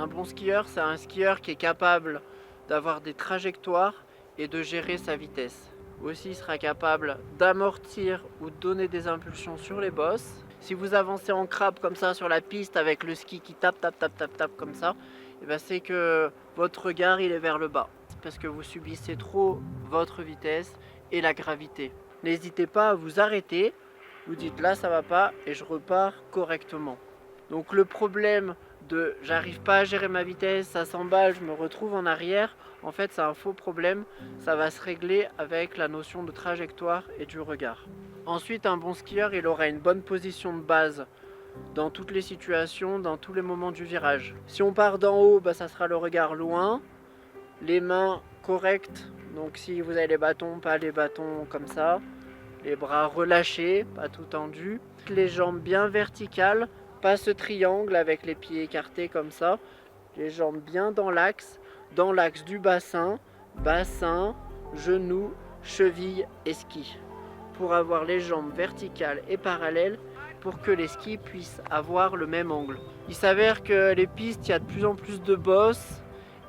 Un bon skieur, c'est un skieur qui est capable d'avoir des trajectoires et de gérer sa vitesse. Aussi, il sera capable d'amortir ou de donner des impulsions sur les bosses. Si vous avancez en crabe comme ça sur la piste avec le ski qui tape, tape, tape, tape, tape comme ça, et ben c'est que votre regard il est vers le bas. Parce que vous subissez trop votre vitesse et la gravité. N'hésitez pas à vous arrêter, vous dites là ça va pas et je repars correctement. Donc le problème de j'arrive pas à gérer ma vitesse, ça s'emballe, je me retrouve en arrière, en fait c'est un faux problème, ça va se régler avec la notion de trajectoire et du regard. Ensuite, un bon skieur, il aura une bonne position de base dans toutes les situations, dans tous les moments du virage. Si on part d'en haut, bah, ça sera le regard loin, les mains correctes, donc si vous avez les bâtons, pas les bâtons comme ça, les bras relâchés, pas tout tendus, les jambes bien verticales, pas ce triangle avec les pieds écartés comme ça, les jambes bien dans l'axe du bassin, bassin, genou, cheville et ski. Pour avoir les jambes verticales et parallèles pour que les skis puissent avoir le même angle. Il s'avère que les pistes, il y a de plus en plus de bosses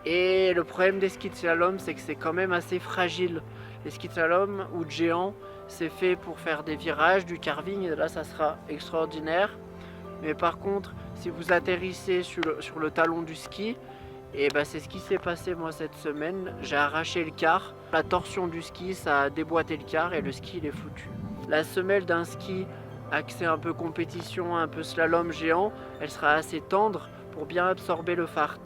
et le problème des skis de slalom, c'est que c'est quand même assez fragile. Les skis de slalom ou de géant, c'est fait pour faire des virages, du carving, et là ça sera extraordinaire. Mais par contre, si vous atterrissez sur le talon du ski, et ben c'est ce qui s'est passé moi cette semaine. J'ai arraché le quart, la torsion du ski, ça a déboîté le quart et le ski il est foutu. La semelle d'un ski axé un peu compétition, un peu slalom géant, elle sera assez tendre pour bien absorber le fart.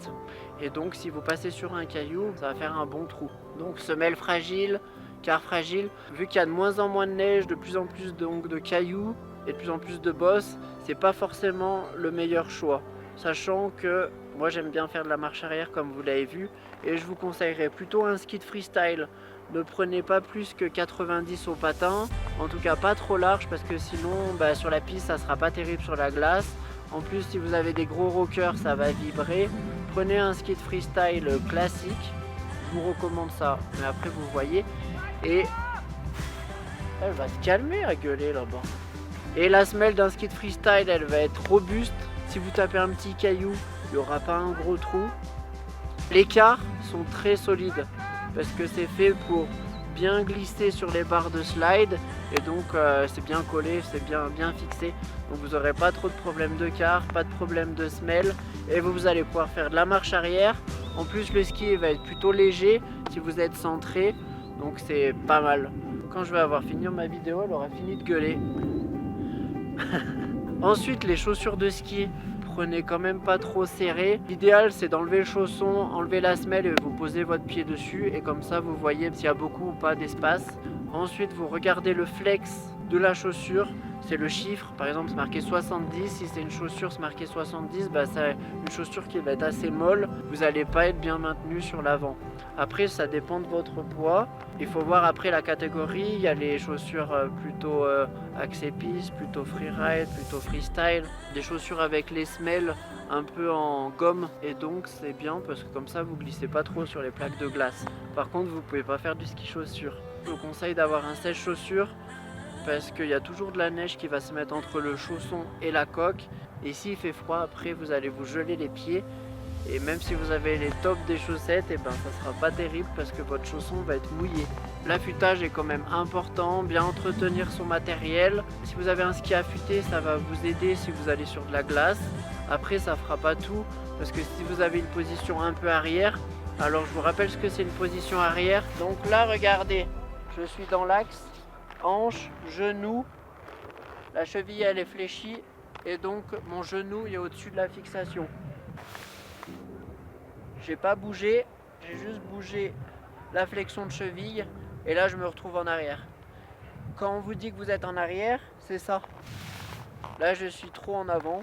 Et donc si vous passez sur un caillou, ça va faire un bon trou. Donc semelle fragile, quart fragile. Vu qu'il y a de moins en moins de neige, de plus en plus de cailloux et de plus en plus de bosses, c'est pas forcément le meilleur choix. Sachant que moi j'aime bien faire de la marche arrière comme vous l'avez vu, et je vous conseillerais plutôt un ski de freestyle. Ne prenez pas plus que 90 au patin, en tout cas pas trop large parce que sinon sur la piste ça sera pas terrible sur la glace. En plus si vous avez des gros rockers ça va vibrer. Prenez un ski de freestyle classique, je vous recommande ça, mais après vous voyez. Et elle va se calmer à gueuler là-bas. Et la semelle d'un ski de freestyle elle va être robuste. Si vous tapez un petit caillou, il n'y aura pas un gros trou. Les quarts sont très solides parce que c'est fait pour bien glisser sur les barres de slide et donc c'est bien collé, c'est bien fixé. Donc vous n'aurez pas trop de problèmes de quart, pas de problème de semelle et vous allez pouvoir faire de la marche arrière. En plus le ski va être plutôt léger si vous êtes centré, donc c'est pas mal. Quand je vais avoir fini ma vidéo, elle aura fini de gueuler. Ensuite, les chaussures de ski, prenez quand même pas trop serré. L'idéal, c'est d'enlever le chausson, enlever la semelle et vous posez votre pied dessus. Et comme ça, vous voyez s'il y a beaucoup ou pas d'espace. Ensuite, vous regardez le flex de la chaussure. C'est le chiffre. Par exemple, c'est marqué 70. Si c'est une chaussure, c'est marqué 70. C'est une chaussure qui va être assez molle. Vous n'allez pas être bien maintenu sur l'avant. Après, ça dépend de votre poids. Il faut voir après la catégorie. Il y a les chaussures plutôt axé piste, plutôt freeride, plutôt freestyle. Des chaussures avec les semelles un peu en gomme. Et donc, c'est bien parce que comme ça, vous glissez pas trop sur les plaques de glace. Par contre, vous pouvez pas faire du ski chaussure. Je vous conseille d'avoir un sèche-chaussures parce qu'il y a toujours de la neige qui va se mettre entre le chausson et la coque. Et s'il fait froid, après, vous allez vous geler les pieds. Et même si vous avez les tops des chaussettes, et ça sera pas terrible parce que votre chausson va être mouillé. L'affûtage est quand même important, bien entretenir son matériel. Si vous avez un ski affûté, ça va vous aider si vous allez sur de la glace. Après, ça fera pas tout parce que si vous avez une position un peu arrière, alors je vous rappelle ce que c'est une position arrière. Donc là, regardez, je suis dans l'axe, hanche, genou, la cheville elle est fléchie et donc mon genou est au-dessus de la fixation. J'ai pas bougé, j'ai juste bougé la flexion de cheville et là je me retrouve en arrière. Quand on vous dit que vous êtes en arrière, c'est ça. Là je suis trop en avant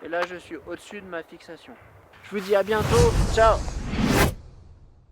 et là je suis au-dessus de ma fixation. Je vous dis à bientôt, ciao!